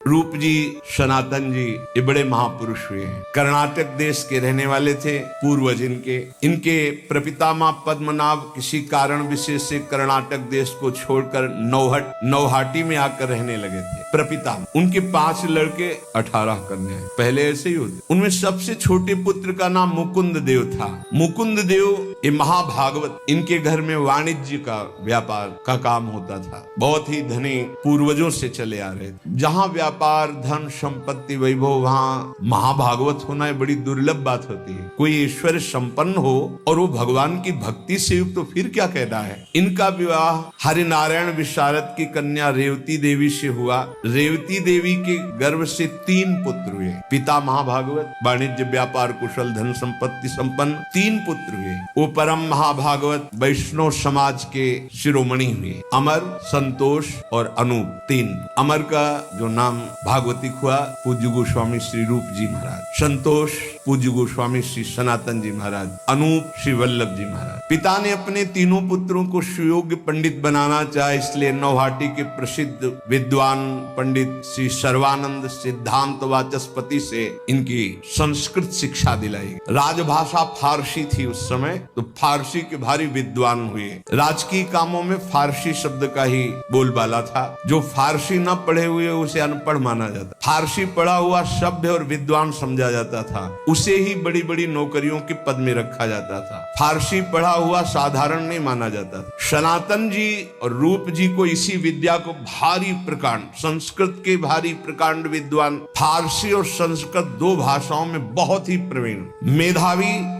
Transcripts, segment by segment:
रूप जी, सनातन जी ये बड़े महापुरुष हुए हैं। कर्नाटक देश के रहने वाले थे पूर्वज इनके प्रपितामह पद्मनाभ किसी कारण विशेष से कर्नाटक देश को छोड़कर नौहाटी में आकर रहने लगे थे। प्रपितामह उनके 5 लड़के 18 कन्या हैं। पहले ऐसे ही होते। उनमें सबसे छोटे पुत्र का नाम मुकुंद देव था। मुकुंद देव ये महाभागवत, इनके घर में वाणिज्य का व्यापार का काम होता था। बहुत ही धनी पूर्वजों से चले आ रहे थे। जहाँ व्यापार, धन, संपत्ति, वैभव, वहाँ महाभागवत होना बड़ी दुर्लभ बात होती है। कोई ऐश्वर्य संपन्न हो और वो भगवान की भक्ति से युक्त, तो फिर क्या कहना है। इनका विवाह हरिनारायण विशारद की कन्या रेवती देवी से हुआ। रेवती देवी के गर्भ से 3 पुत्र हुए। पिता महाभागवत, वाणिज्य व्यापार कुशल, धन संपत्ति संपन्न, 3 पुत्र हुए। वो परम महाभागवत वैष्णव समाज के शिरोमणि हुए। अमर, संतोष और अनूप 3। अमर का जो नाम भागवती हुआ पूज्य गोस्वामी श्री रूप जी महाराज, संतोष पूज्य गोस्वामी श्री सनातन जी महाराज, अनूप श्री वल्लभ जी महाराज। पिता ने अपने तीनों पुत्रों को सुयोग्य पंडित बनाना चाहा, इसलिए नौहाटी के प्रसिद्ध विद्वान पंडित श्री सर्वानंद सिद्धांत वाचस्पति से इनकी संस्कृत शिक्षा दिलाई। राजभाषा फारसी थी उस समय, तो फारसी के भारी विद्वान हुए। राजकीय कामों में फारसी शब्द का ही बोलबाला था। जो फारसी न पढ़े हुए उसे अनपढ़ माना जाता। फारसी पढ़ा हुआ सभ्य और विद्वान समझा जाता था। उसे ही बड़ी बड़ी नौकरियों के पद में रखा जाता था। फारसी पढ़ा हुआ साधारण नहीं माना जाता था। सनातन जी और रूप जी को इसी विद्या को भारी प्रकांड, संस्कृत के भारी प्रकांड विद्वान, फारसी और संस्कृत 2 भाषाओं में बहुत ही प्रवीण,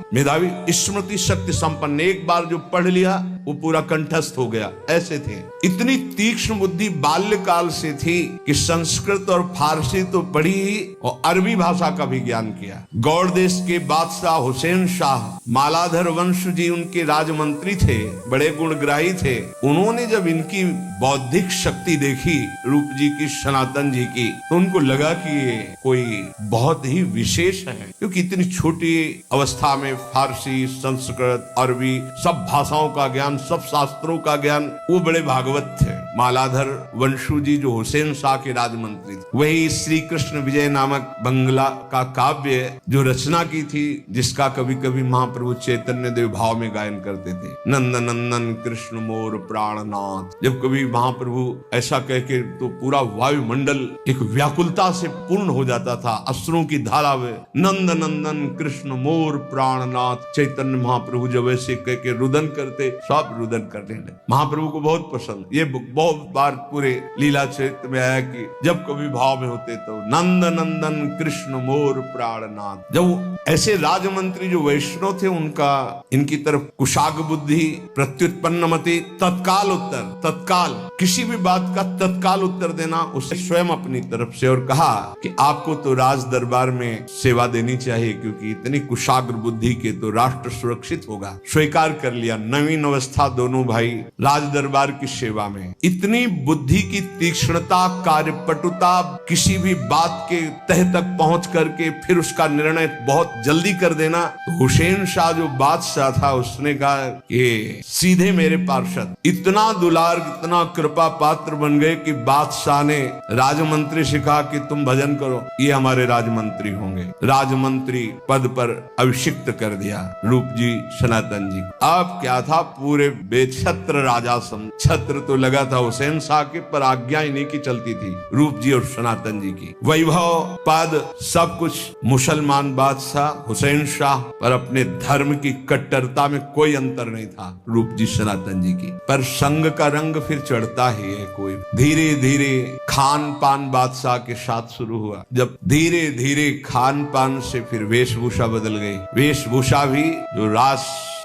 मेधावी, स्मृति शक्ति संपन्न। एक बार जो पढ़ लिया वो पूरा कंठस्थ हो गया, ऐसे थे। इतनी तीक्ष्ण बुद्धि बाल्यकाल से थी कि संस्कृत और फारसी तो पढ़ी ही और अरबी भाषा का भी ज्ञान किया। गौड़ देश के बादशाह हुसैन शाह मालाधर वंश जी उनके राजमंत्री थे, बड़े गुणग्राही थे। उन्होंने जब इनकी बौद्धिक शक्ति देखी रूप जी की, सनातन जी की, तो उनको लगा कि ये कोई बहुत ही विशेष है, क्योंकि इतनी छोटी अवस्था में फारसी, संस्कृत, अरबी सब भाषाओं का ज्ञान, सब शास्त्रों का ज्ञान। वो बड़े भागवत थे। मालाधर वंशु जी जो हुसैन शाह के राजमंत्री थे, वही श्री कृष्ण विजय नामक बंगला का काव्य जो रचना की थी, जिसका कभी कभी महाप्रभु चैतन्य देव भाव में गायन करते थे। नंद नंदन कृष्ण मोर प्राणनाथ। जब कभी महाप्रभु ऐसा कह के तो पूरा वायुमंडल एक व्याकुलता से पूर्ण हो जाता था, अश्रुओं की धारा में। नंद नंदन कृष्ण मोर प्राणनाथ। चैतन्य महाप्रभु जब ऐसे कह के रुदन करते, सब रुदन करने लगे। महाप्रभु को बहुत पसंद। ये बहुत बार पूरे लीला चरित्र में आया कि जब कभी भाव में होते तो नंद नंदन कृष्ण मोर प्राणनाथ। जब ऐसे राजमंत्री जो वैष्णव थे, उनका इनकी तरफ कुशाग्र बुद्धि, प्रत्युत्पन्नमति, तत्काल उत्तर, तत्काल किसी भी बात का तत्काल उत्तर देना, उसे स्वयं अपनी तरफ से, और कहा कि आपको तो राज दरबार में सेवा देनी चाहिए, क्योंकि इतनी कुशाग्र बुद्धि के तो राष्ट्र सुरक्षित होगा। स्वीकार कर लिया। नवीन अवस्था दोनों भाई राज दरबार की सेवा में। इतनी बुद्धि की तीक्ष्णता, कार्यपटुता, किसी भी बात के तह तक पहुंच करके फिर उसका निर्णय बहुत जल्दी कर देना। हुसैन शाह जो बादशाह था, उसने कहा कि सीधे मेरे पार्षद। इतना दुलार, इतना कृपा पात्र बन गए कि बादशाह ने राजमंत्री से कहा कि तुम भजन करो, ये हमारे राजमंत्री होंगे। राजमंत्री पद पर अभिषिक्त कर दिया रूप जी, सनातन जी। अब क्या था, पूरे बेछत्र राजा सम। छत्र तो लगा था हुसैन शाह के, पर आज्ञा इन्हीं की चलती थी, रूप जी और सनातन जी की। वैभव, पद, सब कुछ मुसलमान बादशाह हुसैन शाह, पर अपने धर्म की कट्टरता में कोई अंतर नहीं था रूप जी, सनातन जी की। पर संग का रंग फिर चढ़ता ही है कोई। धीरे धीरे खान पान बादशाह के साथ शुरू हुआ। जब धीरे धीरे खान पान से फिर वेशभूषा बदल गई। वेशभूषा भी जो राज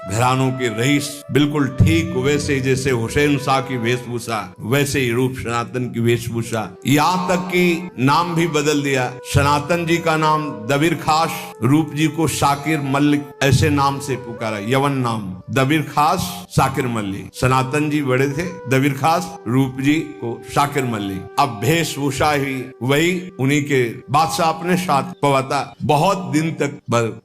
घरानों के रईस, बिल्कुल ठीक वैसे जैसे हुसैन शाह की वेशभूषा, वैसे ही रूप सनातन की वेशभूषा। यहाँ तक कि नाम भी बदल दिया। सनातन जी का नाम दबीर खास, रूप जी को शाकिर मल्लिक ऐसे नाम से पुकारा। यवन नाम दबीर खास, शाकिर मल्लिक। सनातन जी बड़े थे, दबीर खास, रूप जी को शाकिर मल्लिक। अब वेशभूषा ही वही उन्हीं के बादशाह अपने साथ पवाता। बहुत दिन तक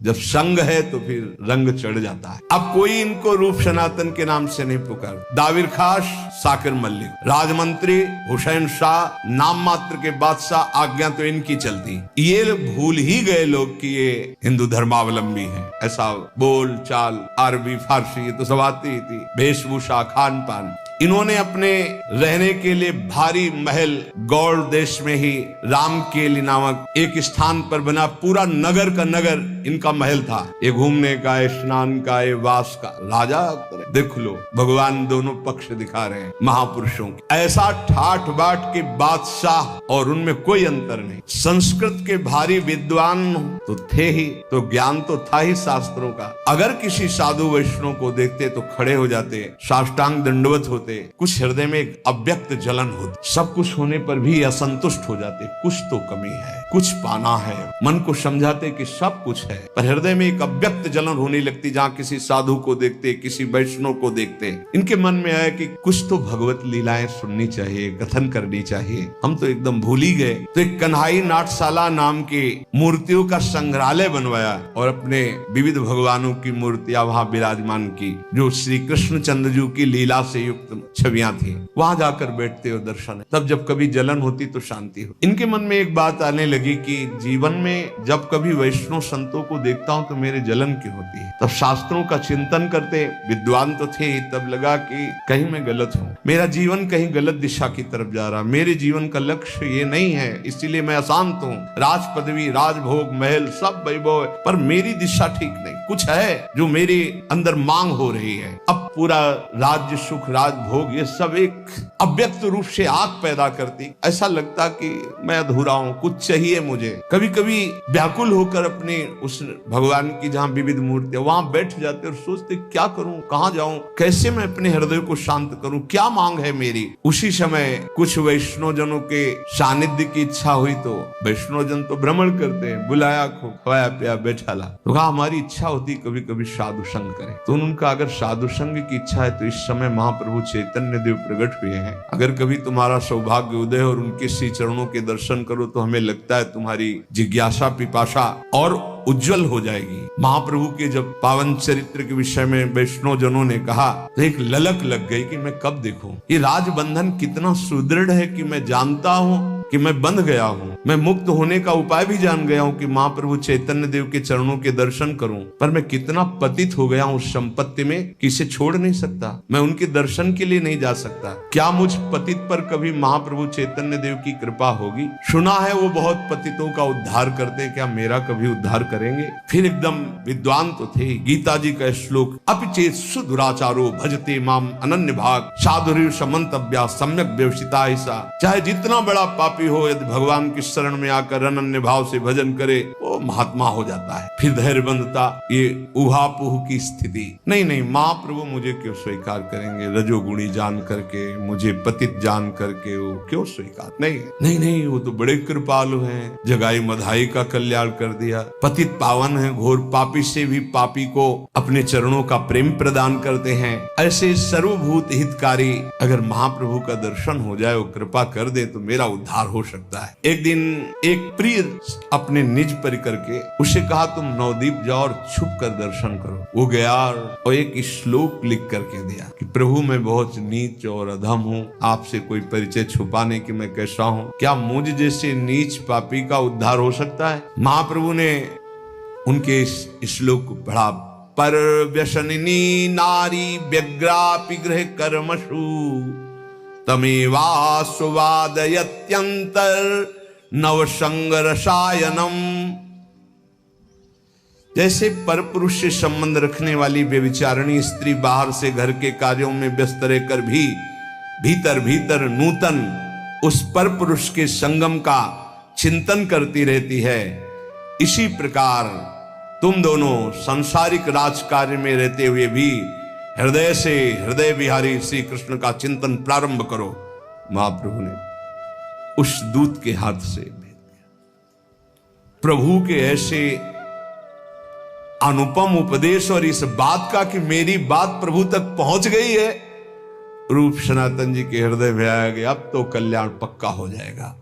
जब संग है तो फिर रंग चढ़ जाता है। अब अब कोई इनको रूप सनातन के नाम से नहीं पुकार। दाविर खास साकिर मलिक, राजमंत्री हुसैन शाह, नाम मात्र के बादशाह, आज्ञा तो इनकी चलती। ये भूल ही गए लोग कि ये हिंदू धर्मावलंबी है। ऐसा बोल चाल, अरबी फारसी ये तो सब आती ही थी, वेशभूषा, खान पान। इन्होंने अपने रहने के लिए भारी महल गौड़ देश में ही रामकेली नामक एक स्थान पर बना, पूरा नगर का नगर इनका महल था। ये घूमने का, स्नान का, वास का। राजा देख लो, भगवान दोनों पक्ष दिखा रहे हैं महापुरुषों की। ऐसा ठाठ बाट के बादशाह और उनमें कोई अंतर नहीं। संस्कृत के भारी विद्वान तो थे ही, तो ज्ञान तो था ही शास्त्रों का। अगर किसी साधु वैष्णव को देखते तो खड़े हो जाते, साष्टांग दंडवत होते। कुछ हृदय में एक अव्यक्त जलन होती, सब कुछ होने पर भी असंतुष्ट हो जाते। कुछ तो कमी है, कुछ पाना है। मन को समझाते कि सब कुछ है, पर हृदय में एक अव्यक्त जलन होने लगती। जहाँ किसी साधु को देखते, किसी वैष्णव को देखते, इनके मन में आया कि कुछ तो भगवत लीलाएं सुननी चाहिए, कथन करनी चाहिए। हम तो एकदम भूल ही गए। तो एक कन्हाई नाट्यशाला नाम की मूर्तियों का संग्रहालय बनवाया और अपने विविध भगवानों की मूर्तियां वहां विराजमान की, जो श्री कृष्ण चंद्र जी की लीला से युक्त छवियां थी। वहां जाकर बैठते हो दर्शन। तब जब कभी जलन होती तो शांति हो। इनके मन में एक बात आने लगी कि जीवन में जब कभी वैष्णव संतों को देखता हूं तो मेरे जलन क्यों होती है। तब शास्त्रों का चिंतन करते, विद्वान तो थे, तब लगा कि कहीं मैं गलत हूं, मेरा जीवन कहीं गलत दिशा की तरफ जा रहा, मेरे जीवन का लक्ष्य ये नहीं है, इसीलिए मैं अशांत हूं। राज पदवी, राजभोग, महल सब वैभव, पर मेरी दिशा ठीक नहीं। कुछ है जो मेरे अंदर मांग हो रही है। अब पूरा राज्य सुख, राजभोग, ये सब एक अव्यक्त रूप से आग पैदा करती। ऐसा लगता कि मैं अधूरा हूं, कुछ चाहिए मुझे। कभी कभी व्याकुल होकर अपने उस भगवान की जहाँ विविध मूर्तियां, वहां बैठ जाते और सोचते क्या करूं, कहाँ जाऊं, कैसे मैं अपने हृदय को शांत करूं, क्या मांग है मेरी। उसी समय कुछ वैष्णव जनों के सानिध्य की इच्छा हुई। तो वैष्णव जन तो भ्रमण करते हैं, बुलाया, खूब खवाया पिया, बैठा ला। तो कहा हमारी इच्छा होती कभी कभी साधु संग करें। तो उनका अगर साधु संग की इच्छा है तो इस समय महाप्रभु चैतन्य देव प्रकट हुए हैं। अगर कभी तुम्हारा सौभाग्य उदय और उनके श्री चरणों के दर्शन करो तो हमें लगता है तुम्हारी जिज्ञासा, पिपासा और उज्जवल हो जाएगी। महाप्रभु के जब पावन चरित्र के विषय में वैष्णव जनों ने कहा तो एक ललक लग गई कि मैं कब देखूं। ये राजबंधन कितना सुदृढ़ है कि मैं जानता हूं कि मैं बंध गया हूं। मैं मुक्त होने का उपाय भी जान गया हूं कि महाप्रभु चैतन्य देव के चरणों के दर्शन करूं, पर मैं कितना पतित हो गया हूं उस संपत्ति में कि इसे छोड़ नहीं सकता। मैं उनके दर्शन के लिए नहीं जा सकता। क्या मुझ पतित पर कभी महाप्रभु चैतन्य देव की कृपा होगी? सुना है वो बहुत पतितों का उद्धार करते हैं, क्या मेरा कभी उद्धार करेंगे? फिर एकदम विद्वान तो थे। गीता जी का श्लोक, अपिचेत सुदुराचारो भजते माम अनन्य भाग साधुर्य समंतव्या सम्यक व्यवसिता ऐसा। चाहे जितना बड़ा पापी हो, यदि भगवान की शरण में आकर अनन्य भाव से भजन करे वो महात्मा हो जाता है। फिर धैर्य बंधता, ये उहापुह की स्थिति नहीं। नहीं, महाप्रभु मुझे क्यों स्वीकार करेंगे? रजोगुणी जान करके, मुझे पतित जान करके वो क्यों स्वीकार? नहीं नहीं नहीं, वो तो बड़े कृपालु हैं। जगाई मधाई का कल्याण कर दिया। पतित पावन है, घोर पापी से भी पापी को अपने चरणों का प्रेम प्रदान करते हैं। ऐसे सर्वभूत हितकारी अगर महाप्रभु का दर्शन हो जाए, वो कृपा कर दे तो मेरा उद्धार हो सकता है। एक दिन एक प्रिय अपने निज पर करके उसे कहा तुम नवदीप जाओ और छुप कर दर्शन करो। वो गया और एक श्लोक लिख करके दिया कि प्रभु मैं बहुत नीच और अधम हूँ, आपसे कोई परिचय छुपाने की मैं कैसा हूँ? क्या मुझ जैसे नीच पापी का उद्धार हो सकता है? महाप्रभु ने उनके श्लोक को पढ़ा। पर व्यसनिनी नारी व्यग्रापि गृह कर्मसु तमेवास्वादयत्यंतर नवसंग रसायनम। जैसे परपुरुष से संबंध रखने वाली व्यभिचारिणी स्त्री बाहर से घर के कार्यों में व्यस्त रहकर भी भीतर भीतर नूतन उस परपुरुष के संगम का चिंतन करती रहती है, इसी प्रकार तुम दोनों सांसारिक राजकार्य में रहते हुए भी हृदय से हृदय विहारी श्री कृष्ण का चिंतन प्रारंभ करो। महाप्रभु ने उस दूत के हाथ से भेज दिया। प्रभु के ऐसे अनुपम उपदेश और इस बात का कि मेरी बात प्रभु तक पहुंच गई है, रूप सनातन जी के हृदय में आया कि अब तो कल्याण पक्का हो जाएगा।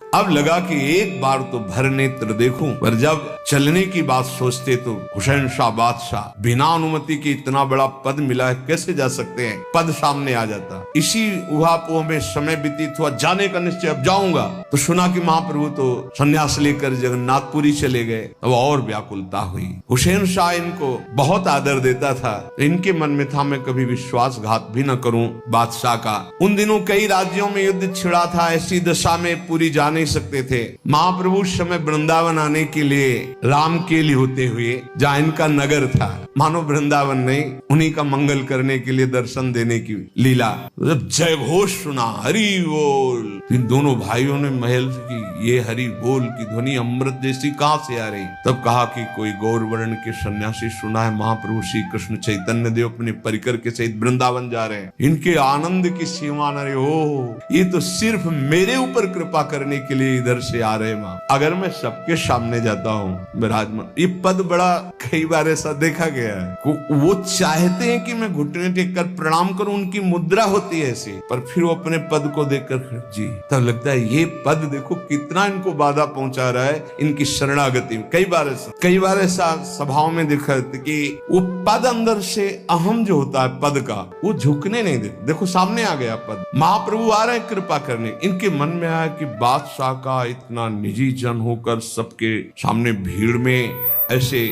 अब लगा कि एक बार तो भर नेत्र देखूं, पर जब चलने की बात सोचते तो हुसैन शाह बादशाह बिना अनुमति के इतना बड़ा पद मिला है, कैसे जा सकते हैं? पद सामने आ जाता। इसी उहापोह में समय व्यतीत हुआ, जाने का निश्चय, अब जाऊंगा। तो सुना कि महाप्रभु तो संन्यास लेकर जगन्नाथपुरी चले गए। अब और व्याकुलता हुई। हुसैन शाह इनको बहुत आदर देता था। इनके मन में था मैं कभी विश्वासघात भी न करूं बादशाह का। उन दिनों कई राज्यों में युद्ध छिड़ा था, ऐसी दशा में पूरी जा नहीं सकते थे। महाप्रभु उस समय वृंदावन आने के लिए राम केली होते हुए, जहाँ इनका नगर था, मानो वृंदावन नहीं, उन्हीं का मंगल करने के लिए दर्शन देने की लीला। जब जय घोष सुना, हरि बोल, इन दोनों भाइयों ने महल की ये हरि बोल की ध्वनि अमृत जैसी कहां से आ रही? तब कहा कि कोई गौर वर्ण के सन्यासी सुना है महाप्रभु श्री कृष्ण चैतन्य देव अपने परिकर के सहित वृंदावन जा रहे हैं। इनके आनंद की सीमा न रही। ओ, ये तो सिर्फ मेरे ऊपर कृपा करने के लिए इधर से आ रहे माँ। अगर मैं सबके सामने जाता हूँ विराजमान, ये पद बड़ा कई बार ऐसा देखा गया है। वो चाहते हैं कि मैं घुटने टेक कर प्रणाम करूं, उनकी मुद्रा होती है ऐसी, पर फिर वो अपने पद को देखकर जी, तब लगता है ये पद देखो कितना इनको बाधा पहुंचा रहा है इनकी शरणागति में। कई बार ऐसा सभाओं में देखा कि वो पद अंदर से अहम जो होता है पद का, वो झुकने नहीं देते। देखो सामने आ गया पद, महाप्रभु आ रहे कृपा करने। इनके मन में आया कि बादशाह का इतना निजी जन होकर सबके सामने भीड़ में ऐसे,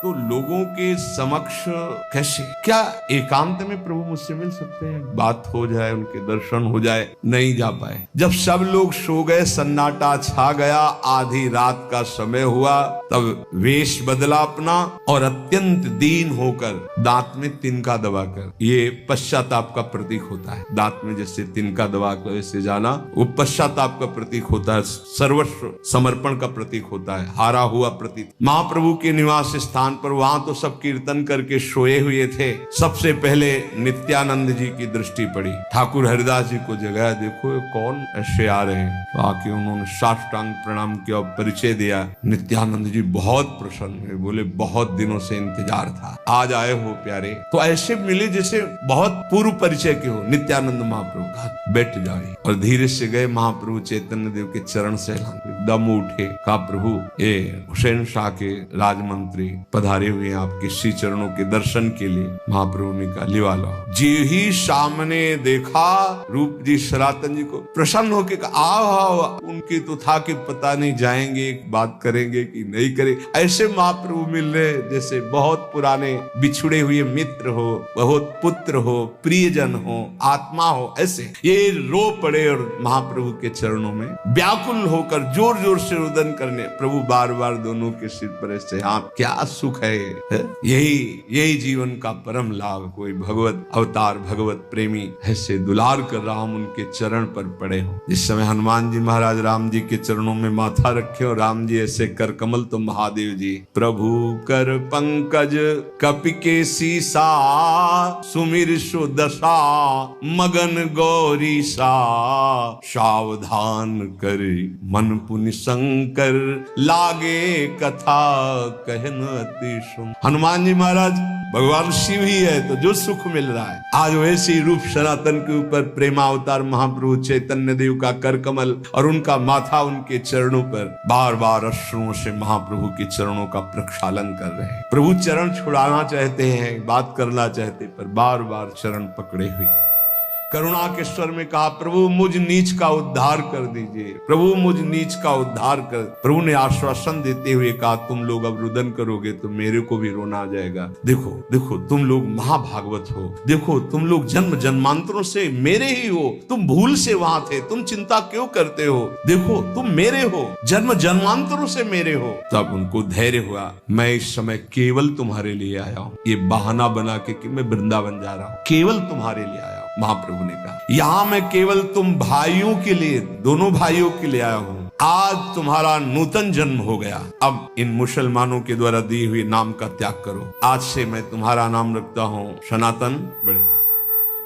तो लोगों के समक्ष कैसे, क्या एकांत में प्रभु मुझसे मिल सकते हैं, बात हो जाए, उनके दर्शन हो जाए? नहीं जा पाए। जब सब लोग सो गए, सन्नाटा छा गया, आधी रात का समय हुआ, तब वेश बदला अपना और अत्यंत दीन होकर दांत में तिनका दबाकर, ये पश्चाताप का प्रतीक होता है। दांत में जैसे तिनका दबाकर ऐसे जाना, वो पश्चाताप का प्रतीक होता है, सर्वस्व समर्पण का प्रतीक होता है, हारा हुआ प्रतीक। महाप्रभु के निवास स्थान पर, वहां तो सब कीर्तन करके सोए हुए थे। सबसे पहले नित्यानंद जी की दृष्टि पड़ी। ठाकुर हरिदास जी को जगाया, देखो ये कौन ऐसे आ रहे हैं। तो आके उन्होंने साष्टांग प्रणाम किया और परिचय दिया। नित्यानंद जी बहुत प्रसन्न हुए, बोले बहुत दिनों से इंतजार था, आज आए हो प्यारे। तो ऐसे मिले जैसे बहुत पूर्व परिचय के हो। नित्यानंद महाप्रभु कहा बैठ जाए, और धीरे से गए। महाप्रभु चैतन्य देव के चरण से दम उठे, कहा प्रभु ये हुसैन शाह के राजमंत्री पधारे हुए आपके श्री चरणों के दर्शन के लिए। महाप्रभु ने कहा लिवा लाओ। जी ही सामने देखा रूप जी सनातन जी को, प्रसन्न होके कहा आओ। उनकी तो था कि पता नहीं जाएंगे, बात करेंगे कि नहीं करे। ऐसे महाप्रभु मिल रहे जैसे बहुत पुराने बिछुड़े हुए मित्र हो, बहुत पुत्र हो, प्रियजन हो, आत्मा हो। ऐसे ये रो पड़े और महाप्रभु के चरणों में व्याकुल होकर जोर जोर से रुदन करने। प्रभु बार बार दोनों के सिर पर ऐसे हाथ, क्या सुख है, यही जीवन का परम लाभ। कोई भगवत अवतार, भगवत प्रेमी ऐसे दुलार कर राम उनके चरण पर पड़े हो। इस समय हनुमान जी महाराज राम जी के चरणों में माथा रखे और राम जी ऐसे कर कमल, तो महादेव जी प्रभु कर पंकज कपि के सीसा, सुमिर सुदशा मगन गौरी सा, सावधान कर मन पुनि शंकर, लागे कथा कहन अति सुन। हनुमान जी महाराज भगवान शिव ही है, तो जो सुख मिल रहा है आज वैसे ही रूप सनातन के ऊपर प्रेमावतार महाप्रभु चैतन्य देव का कर कमल और उनका माथा उनके चरणों पर बार बार अश्रुओं से महाप्रभु के चरणों का प्रक्षालन कर रहे हैं। प्रभु चरण छुड़ाना चाहते हैं, बात करना चाहते, पर बार बार चरण पकड़े हुए। करुणा के स्वर में कहा प्रभु मुझ नीच का उद्धार कर दीजिए, प्रभु मुझ नीच का उद्धार कर। प्रभु ने आश्वासन देते हुए कहा तुम लोग अब रुदन करोगे तो मेरे को भी रोना आ जाएगा। देखो देखो तुम लोग महाभागवत हो, देखो तुम लोग जन्म जन्मांतरों से मेरे ही हो, तुम भूल से वहां थे, तुम चिंता क्यों करते हो, देखो तुम मेरे हो, जन्म जन्मांतरों से मेरे हो। तब उनको धैर्य हुआ, मैं इस समय केवल तुम्हारे लिए आया हूँ। ये बहाना बना के कि मैं वृंदावन जा रहा हूँ, केवल तुम्हारे लिए आया हूँ। महाप्रभु ने कहा यहाँ मैं केवल तुम भाइयों के लिए, दोनों भाइयों के लिए आया हूँ। आज तुम्हारा नूतन जन्म हो गया, अब इन मुसलमानों के द्वारा दी हुई नाम का त्याग करो। आज से मैं तुम्हारा नाम रखता हूँ सनातन बड़े,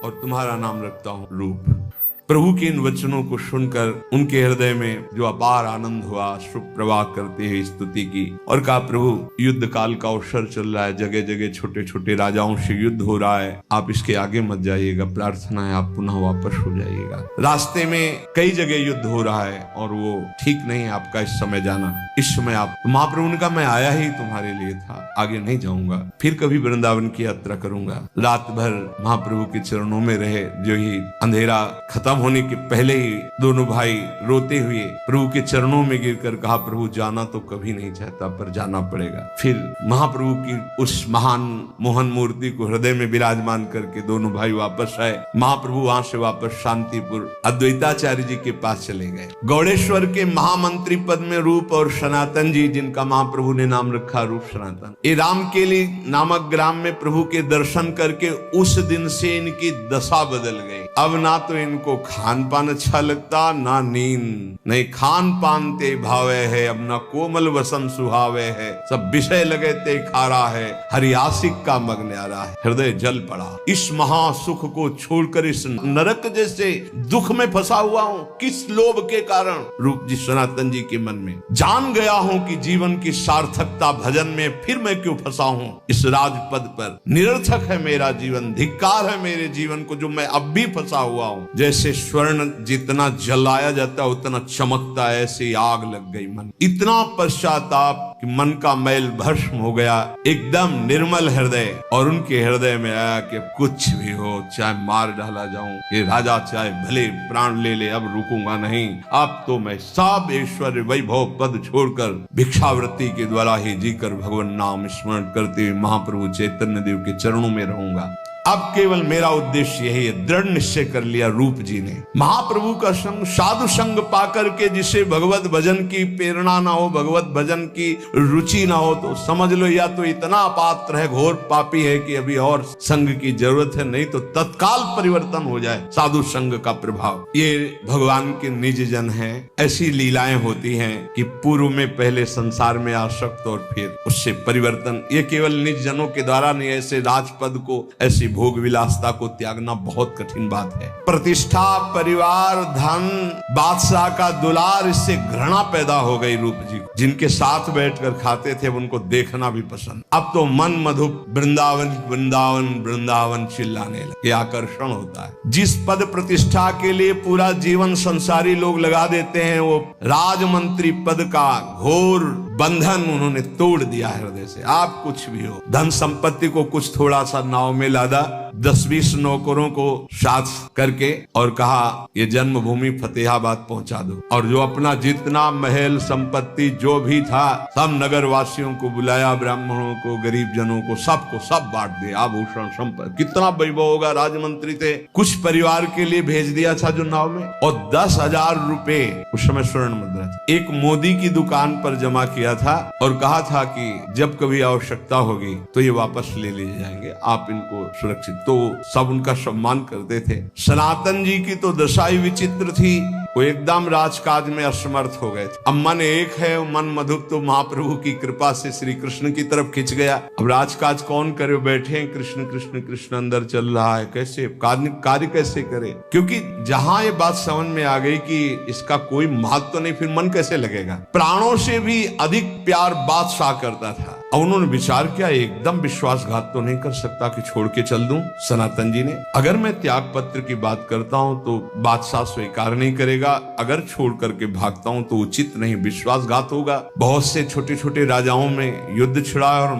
और तुम्हारा नाम रखता हूँ रूप। प्रभु के इन वचनों को सुनकर उनके हृदय में जो अपार आनंद हुआ, सुप्रवाह करते हुए स्तुति की और कहा, प्रभु युद्ध काल का अवसर चल रहा है, जगह जगह छोटे छोटे राजाओं से युद्ध हो रहा है, आप इसके आगे मत जाइएगा, प्रार्थना है आप पुनः वापस हो जाइएगा। रास्ते में कई जगह युद्ध हो रहा है और वो ठीक नहीं है आपका इस समय जाना, इस समय आप। महाप्रभु ने कहा, मैं आया ही तुम्हारे लिए था, आगे नहीं जाऊंगा, फिर कभी वृंदावन की यात्रा करूंगा। रात भर महाप्रभु के चरणों में रहे। जो ही अंधेरा खत्म होने के पहले ही दोनों भाई रोते हुए प्रभु के चरणों में गिरकर कहा, प्रभु जाना तो कभी नहीं चाहता पर जाना पड़ेगा। फिर महाप्रभु की उस महान मोहन मूर्ति को हृदय में विराजमान करके दोनों भाई वापस आए। महाप्रभु वहां से वापस शांतिपुर अद्वैताचार्य जी के पास चले गए। गौड़ेश्वर के महामंत्री पद में रूप और सनातन जी, जिनका महाप्रभु ने नाम रखा रूप सनातन, ये रामकेली नामक ग्राम में प्रभु के दर्शन करके उस दिन से इनकी दशा बदल गई। अब ना तो इनको खान पान अच्छा लगता, ना नींद, नहीं खान पान ते भावे है, अब ना कोमल वसन सुहावे है, सब विषय लगे ते खारा है, हरियासिक का मग न्यारा है। हृदय जल पड़ा। इस महासुख को छोड़कर इस नरक जैसे दुख में फंसा हुआ हूँ, किस लोभ के कारण? रूप जी सनातन जी के मन में जान गया हूँ कि जीवन की सार्थकता भजन में, फिर मैं क्यों फंसा हूँ इस राजपद पर? निरर्थक है मेरा जीवन, धिक्कार है मेरे जीवन को जो मैं अब भी फंसा हुआ हूँ। जैसे स्वर्ण जितना जलाया जाता उतना चमकता, ऐसी आग लग गई मन। इतना पश्चाताप कि मन का मैल भस्म हो गया, एकदम निर्मल हृदय। और उनके हृदय में आया कि कुछ भी हो, चाहे मार डाला जाऊं, ये राजा चाहे भले प्राण ले ले, अब रुकूंगा नहीं। अब तो मैं सब ऐश्वर्य वैभव पद छोड़कर भिक्षावृत्ति के द्वारा ही जीकर भगवान नाम स्मरण करते हुए महाप्रभु चैतन्य देव के चरणों में रहूंगा। अब केवल मेरा उद्देश्य यही है। दृढ़ निश्चय कर लिया रूप जी ने। महाप्रभु का संग, साधु संग पाकर के जिसे भगवत भजन की प्रेरणा ना हो, भगवत भजन की रुचि ना हो, तो समझ लो या तो इतना अपात्र है, घोर पापी है कि अभी और संग की जरूरत है, नहीं तो तत्काल परिवर्तन हो जाए साधु संग का प्रभाव। ये भगवान के निज जन है। ऐसी लीलाएं होती हैं कि पूर्व में पहले संसार में आसक्त और फिर उससे परिवर्तन। ये केवल निज जनों के द्वारा नहीं, ऐसे राजपद को, ऐसी भोग विलासता को त्यागना बहुत कठिन बात है। प्रतिष्ठा, परिवार, धन, बादशाह का दुलार, इससे घृणा पैदा हो गई रूप जी। जिनके साथ बैठकर खाते थे उनको देखना भी पसंद। अब तो मन मधुप वृंदावन वृंदावन वृंदावन चिल्लाने लगे। आकर्षण होता है। जिस पद प्रतिष्ठा के लिए पूरा जीवन संसारी लोग लगा देते हैं, वो राजमंत्री पद का घोर बंधन उन्होंने तोड़ दिया हृदय से। आप कुछ भी हो, धन संपत्ति को कुछ थोड़ा सा नाव में लादा, 10-20 नौकरों को साथ करके और कहा ये जन्मभूमि फतेहाबाद पहुंचा दो। और जो अपना जितना महल संपत्ति जो भी था सब नगर वासियों को बुलाया, ब्राह्मणों को, गरीब जनों को, सबको सब बांट दे। आभूषण संपत्ति, कितना वैभव होगा। राजमंत्री थे, कुछ परिवार के लिए भेज दिया था जो नाव में, और 10,000 रुपए उस समय स्वर्ण मुद्रा थी, एक मोदी की दुकान पर जमा किया था और कहा था कि जब कभी आवश्यकता होगी तो ये वापस ले लिए जाएंगे, आप इनको सुरक्षित। तो सब उनका सम्मान करते थे। सनातन जी की तो दशा ही विचित्र थी। वो एकदम राजकाज में असमर्थ हो गए थे। अब मन एक है, मन मधुप तो महाप्रभु की कृपा से श्री कृष्ण की तरफ खिंच गया। अब राजकाज कौन करे? बैठे हैं, कृष्ण कृष्ण कृष्ण अंदर चल रहा है, कैसे कार्य कैसे करे? क्योंकि जहां ये बात समझ में आ गई कि इसका कोई महत्व तो नहीं, फिर मन कैसे लगेगा? प्राणों से भी अधिक प्यार बादशाह करता था। अब उन्होंने विचार किया, एकदम विश्वासघात तो नहीं कर सकता कि छोड़ के चल दूं। सनातन जी ने, अगर मैं त्याग पत्र की बात करता हूं तो बादशाह स्वीकार नहीं करेगा, अगर छोड़ करके भागता हूं तो उचित नहीं, विश्वासघात होगा। बहुत से छोटे छोटे राजाओं में युद्ध छिड़ा और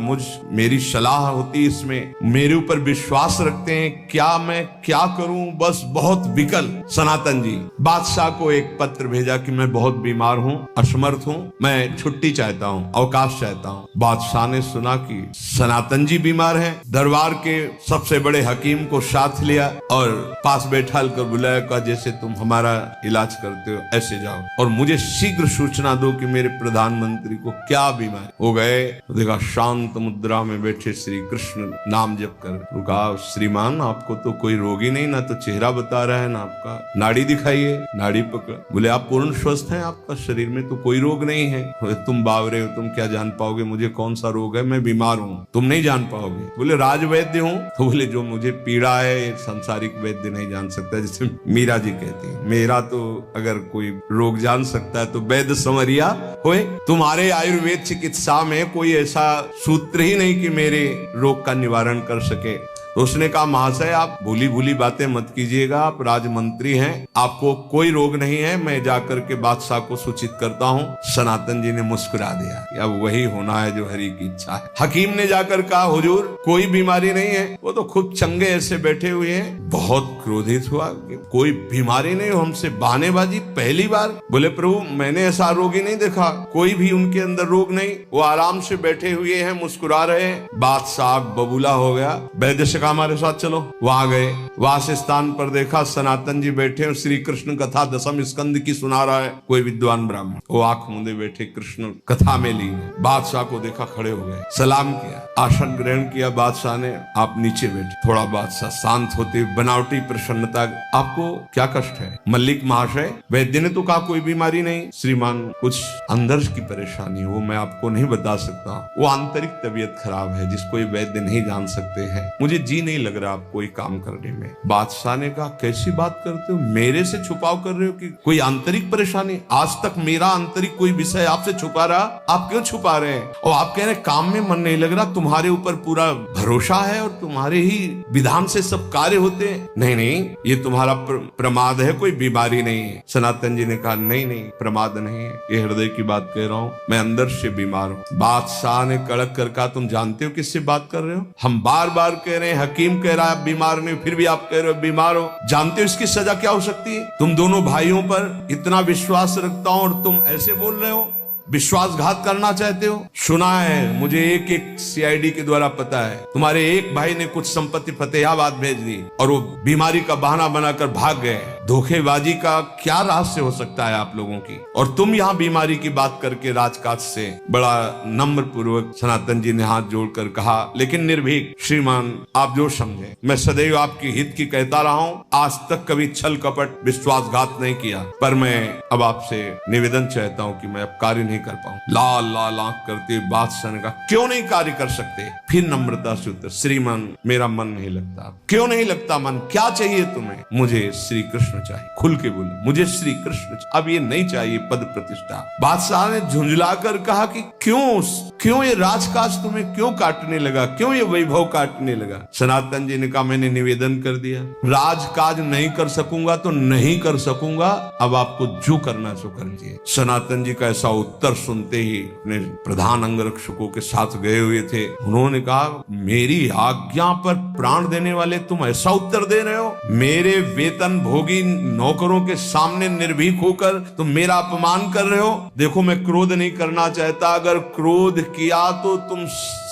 मेरी सलाह होती इसमें, मेरे ऊपर विश्वास रखते हैं, क्या मैं क्या करूं? बस बहुत विकल। सनातन जी बादशाह को एक पत्र भेजा कि मैं बहुत बीमार हूं, असमर्थ हूं, मैं छुट्टी चाहता हूं, अवकाश चाहता हूं। बादशाह ने सुना कि सनातन जी बीमार हैं, दरबार के सबसे बड़े हकीम को साथ लिया और पास बैठा कर बुलाया, कहा जैसे तुम हमारा इलाज करते हो ऐसे जाओ और मुझे शीघ्र सूचना दो कि मेरे प्रधानमंत्री को क्या बीमारी। हो गए, देखा शांत मुद्रा में बैठे श्री कृष्ण नाम जप कर। कहा श्रीमान आपको तो कोई रोग ही नहीं, ना तो चेहरा बता रहा है ना आपका, नाड़ी दिखाइए। नाड़ी पकड़, बोले आप पूर्ण स्वस्थ हैं, आपका शरीर में तो कोई रोग नहीं है। तुम बावरे हो, तुम क्या जान पाओगे मुझे कौन सा रोग है, मैं बीमार हूँ, तुम नहीं जान पाओगे। बोले राजवैद्य हूँ? तो बोले जो मुझे पीड़ा है सांसारिक वैद्य नहीं जान सकता। जैसे मीरा जी कहती है, मेरा तो अगर कोई रोग जान सकता है तो वैद्य संवरिया होए। तुम्हारे आयुर्वेद चिकित्सा में कोई ऐसा सूत्र ही नहीं कि मेरे रोग का निवारण कर सके। तो उसने कहा महाशय आप भूली भूली बातें मत कीजिएगा, आप राजमंत्री हैं, आपको कोई रोग नहीं है, मैं जाकर के बादशाह को सूचित करता हूँ। सनातन जी ने मुस्कुरा दिया कि अब वही होना है जो हरि की इच्छा है। हकीम ने जाकर कहा हुजूर कोई बीमारी नहीं है, वो तो खुद चंगे ऐसे बैठे हुए हैं। बहुत क्रोधित हुआ, कोई बीमारी नहीं, हमसे बहानेबाजी पहली बार। बोले प्रभु मैंने ऐसा रोगी नहीं देखा, कोई भी उनके अंदर रोग नहीं, वो आराम से बैठे हुए हैं, मुस्कुरा रहे हैं। बादशाह बबूला हो गया, वैद्य से हमारे साथ चलो। वहां गए, वास स्थान पर देखा सनातन जी बैठे और श्री कृष्ण कथा दसम स्कंद की सुना रहा है कोई विद्वान ब्राह्मण। वो आंख मूंदे बैठे कृष्ण कथा में लीन। बादशाह को देखा, खड़े हो गए, सलाम किया, आसन ग्रहण किया। बादशाह ने आप नीचे बैठे। थोड़ा बादशाह शांत होते, बनावटी प्रसन्नता, आपको क्या कष्ट है? मल्लिक महाशय वैद्य ने तो कहा कोई बीमारी नहीं श्रीमान, कुछ अंदर की परेशानी, वो मैं आपको नहीं बता सकता, वो आंतरिक तबीयत खराब है जिसको ये वैद्य नहीं जान सकते हैं, मुझे जी नहीं लग रहा आप कोई काम करने में। बादशाह ने कहा कैसी बात करते हो, मेरे से छुपाव कर रहे हो कि कोई आंतरिक परेशानी? आज तक मेरा आंतरिक कोई विषय आपसे छुपा रहा, आप क्यों छुपा रहे हैं? और आप कह रहे काम में मन नहीं लग रहा, तुम्हारे ऊपर पूरा भरोसा है और तुम्हारे ही विधान से सब कार्य होते हैं। नहीं नहीं ये तुम्हारा प्रमाद है, कोई बीमारी नहीं है। सनातन जी ने कहा नहीं नहीं प्रमाद नहीं है, ये हृदय की बात कह रहा हूँ, मैं अंदर से बीमार हूँ। बादशाह ने कड़क कर कहा तुम जानते हो किससे बात कर रहे हो? हम बार बार कह रहे हैं, हकीम कह रहा है आप बीमार नहीं, फिर भी आप कह रहे हो बीमार हो। जानते हो इसकी सजा क्या हो सकती है? तुम दोनों भाइयों पर इतना विश्वास रखता हूं और तुम ऐसे बोल रहे हो, विश्वासघात करना चाहते हो। सुना है मुझे एक एक सीआईडी के द्वारा पता है, तुम्हारे एक भाई ने कुछ संपत्ति फतेहाबाद भेज दी और वो बीमारी का बहाना बनाकर भाग गए। धोखेबाजी का क्या रहस्य हो सकता है आप लोगों की? और तुम यहाँ बीमारी की बात करके राजकाज से बड़ा नम्र पूर्वक सनातन जी ने हाथ जोड़कर कहा, लेकिन निर्भीक श्रीमान आप जो समझे, मैं सदैव आपकी हित की कहता रहा हूँ, आज तक कभी छल कपट विश्वासघात नहीं किया, पर मैं अब आपसे निवेदन चाहता हूँ कि मैं अब कार्य नहीं कर पाऊं। लाल लाल आंख करते बादशाह ने कहा क्यों नहीं कार्य कर सकते? फिर नम्रता से उत्तर, श्रीमान मेरा मन नहीं लगता। क्यों नहीं लगता मन? क्या चाहिए तुम्हें? मुझे श्री कृष्ण चाहिए। खुल के बोले मुझे श्री कृष्ण चाहिए, अब ये नहीं चाहिए पद प्रतिष्ठा। बादशाह ने झुंझलाकर कहा कि क्यों ये राजकाज तुम्हें क्यों काटने लगा, क्यों ये वैभव काटने लगा? सनातन जी ने कहा मैंने निवेदन कर दिया, राजकाज नहीं कर सकूंगा तो नहीं कर सकूंगा, अब आपको जो करना सो करिए। सनातन जी का ऐसा उत्तर सुनते ही अपने प्रधान अंगरक्षकों के साथ गए हुए थे, उन्होंने कहा मेरी आज्ञा पर प्राण देने वाले तुम ऐसा उत्तर दे रहे हो? मेरे वेतन भोगी नौकरों के सामने निर्भीक होकर तुम मेरा अपमान कर रहे हो? देखो मैं क्रोध नहीं करना चाहता, अगर क्रोध किया तो तुम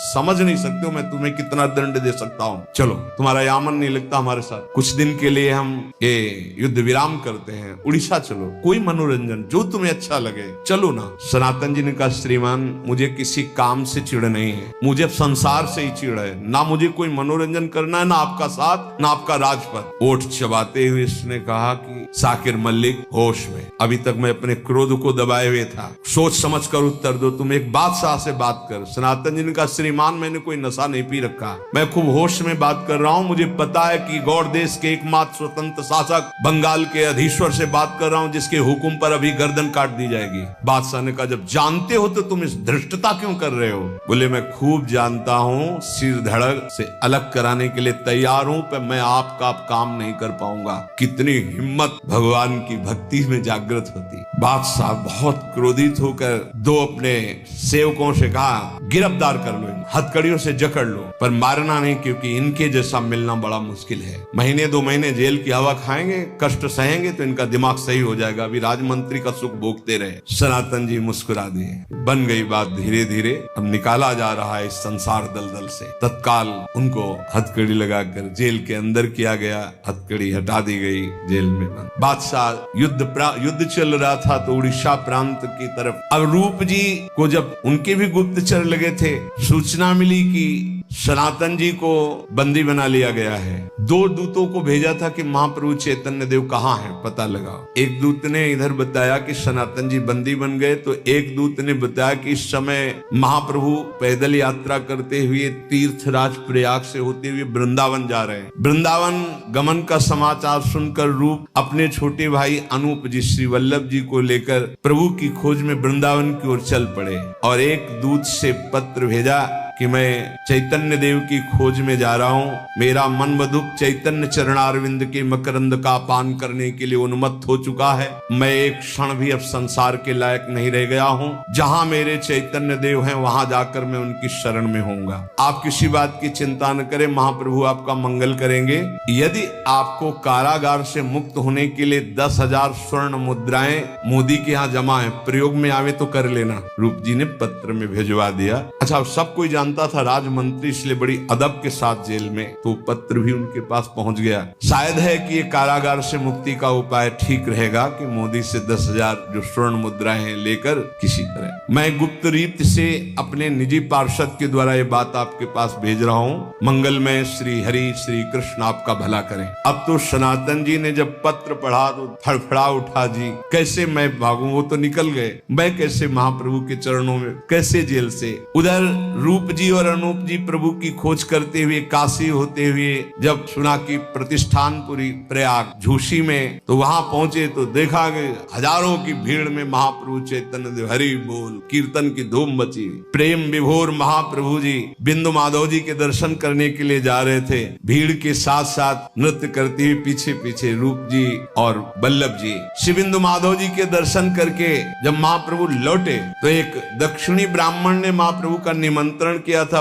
समझ नहीं सकते हो मैं तुम्हें कितना दंड दे सकता हूँ। चलो तुम्हारा यामन नहीं लगता हमारे साथ, कुछ दिन के लिए हम ये युद्ध विराम करते हैं, उड़ीसा चलो, कोई मनोरंजन जो तुम्हें अच्छा लगे, चलो ना। सनातन जी ने कहा श्रीमान मुझे किसी काम से चिढ़ नहीं है, मुझे संसार से ही चिढ़ है, ना मुझे कोई मनोरंजन करना है, ना आपका साथ ना आपका राजपद। ओठ चबाते हुए इसने कहा कि साकिर मल्लिक होश में, अभी तक मैं अपने क्रोध को दबाए हुए था, सोच समझ कर उत्तर दो, तुम एक बादशाह से बात कर। सनातन जी ने कहा श्रीमान मैंने कोई नशा नहीं पी रखा, मैं खूब होश में बात कर रहा हूँ, मुझे पता है कि गौड़ देश के एकमात्र स्वतंत्र शासक बंगाल के अधीश्वर से बात कर रहा हूँ जिसके हुक्म पर अभी गर्दन काट दी जाएगी। बादशाह ने कहा जब जानते हो तो तुम इस धृष्टता क्यों कर रहे हो? बोले मैं खूब जानता हूँ, सिर धड़क से अलग कराने के लिए तैयार हूँ, पर मैं आपका काम नहीं कर पाऊंगा। कितनी हिम्मत भगवान की भक्ति में जागृत होती। बादशाह बहुत क्रोधित होकर दो अपने सेवकों से कहा गिरफ्तार कर लो, हथकड़ियों से जकड़ लो, पर मारना नहीं, क्योंकि इनके जैसा मिलना बड़ा मुश्किल है। महीने 2 महीने जेल की हवा खाएंगे, कष्ट सहेंगे तो इनका दिमाग सही हो जाएगा, अभी राजमंत्री का सुख भोगते रहे। सनातन जी मुस्कुरा दिए। बन गई बात धीरे धीरे, अब निकाला जा रहा है इस संसार दलदल से। तत्काल उनको हथकड़ी लगाकर जेल के अंदर किया गया, हथकड़ी हटा दी गई, जेल में बंद। बादशाह युद्ध चल रहा था तो उड़ीसा प्रांत की तरफ अब रूप जी को जब उनके भी गुप्तचर लगे थे, सूचना मिली कि सनातन जी को बंदी बना लिया गया है। 2 दूतों को भेजा था कि महाप्रभु चैतन्य देव कहाँ हैं, पता लगाओ। एक दूत ने इधर बताया कि सनातन जी बंदी बन गए, तो एक दूत ने बताया कि इस समय महाप्रभु पैदल यात्रा करते हुए तीर्थराज प्रयाग से होते हुए वृंदावन जा रहे हैं। वृंदावन गमन का समाचार सुनकर रूप अपने छोटे भाई अनूप जी श्री वल्लभ जी को लेकर प्रभु की खोज में वृंदावन की ओर चल पड़े और एक दूत से पत्र भेजा कि मैं चैतन्य देव की खोज में जा रहा हूँ। मेरा मन बधुक चैतन्य चरणारविंद के मकरंद का पान करने के लिए उन्मत्त हो चुका है। मैं एक क्षण भी अब संसार के लायक नहीं रह गया हूँ। जहाँ मेरे चैतन्य देव हैं वहां जाकर मैं उनकी शरण में होऊंगा। आप किसी बात की चिंता न करें, महाप्रभु आपका मंगल करेंगे। यदि आपको कारागार से मुक्त होने के लिए 10,000 स्वर्ण मुद्राएं मोदी के यहाँ जमा है, प्रयोग में आवे तो कर लेना। रूप जी ने पत्र में भिजवा दिया। अच्छा, सब कोई जानता था राजमंत्री, इसलिए बड़ी अदब के साथ जेल में, तो पत्र भी उनके पास पहुंच गया। शायद है कि ये कारागार से मुक्ति का उपाय ठीक रहेगा कि मोदी से 10,000 जो स्वर्ण मुद्राएं लेकर किसी तरह मैं गुप्त रीत से अपने निजी पार्षद के द्वारा ये बात आपके पास भेज रहा हूँ। मंगलमय श्री हरि श्री कृष्ण आपका भला करें। अब तो सनातन जी ने जब पत्र पढ़ा तो फड़फड़ा उठा, जी कैसे मैं भागूं, वो तो निकल गए, मैं कैसे महाप्रभु के चरणों में, कैसे जेल से। उधर रूप जी और अनूप जी प्रभु की खोज करते हुए काशी होते हुए जब सुना कि प्रतिष्ठानपुरी प्रयाग झूसी में, तो वहां पहुंचे तो देखा कि हजारों की भीड़ में महाप्रभु चैतन्य देव हरि बोल कीर्तन की धूम मची। प्रेम विभोर महाप्रभु जी बिंदु माधव जी के दर्शन करने के लिए जा रहे थे। भीड़ के साथ साथ नृत्य करते हुए पीछे पीछे रूप जी और वल्लभ जी। श्री बिंदु माधव जी के दर्शन करके जब महाप्रभु लौटे तो एक दक्षिणी ब्राह्मण ने महाप्रभु का निमंत्रण किया था।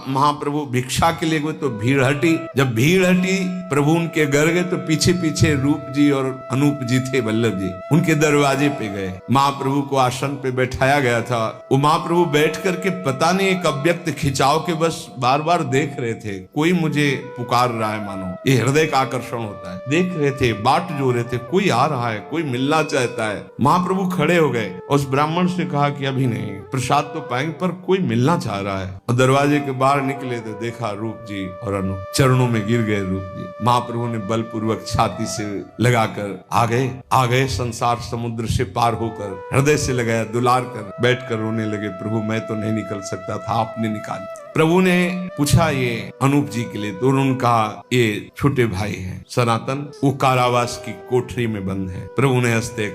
महाप्रभु भिक्षा के लिए गए तो भीड़ हटी। जब भीड़ हटी प्रभु उनके घर गए तो पीछे पीछे रूप जी और अनूप जी थे, वल्लभ जी उनके दरवाजे पे गए। महाप्रभु को आसन पे बैठाया गया था। वो महाप्रभु बैठ करके पता नहीं एक अव्यक्त खिंचाव के बस बार बार देख रहे थे, कोई मुझे पुकार रहा है, मानो ये हृदय का आकर्षण होता है। देख रहे थे, बाट जो रहे थे, कोई आ रहा है, कोई मिलना चाहता है। महाप्रभु खड़े हो गए, उस ब्राह्मण से कहा कि अभी नहीं, प्रसाद तो पाएंगे पर कोई मिलना चाह रहा है। और दरवाजे के बाहर निकले तो देखा रूप जी और अनूप, चरणों में गिर गए रूप जी। महाप्रभु ने बलपूर्वक छाती से लगाकर आ गए संसार समुद्र से पार होकर, हृदय से लगाया, दुलार कर बैठकर रोने लगे। प्रभु मैं तो नहीं निकल सकता था, आपने निकाल। प्रभु ने पूछा ये अनूप जी के लिए, तो उन्होंने कहा ये छोटे भाई हैं सनातन, वो कारावास की कोठरी में बंद है। प्रभु ने हंसते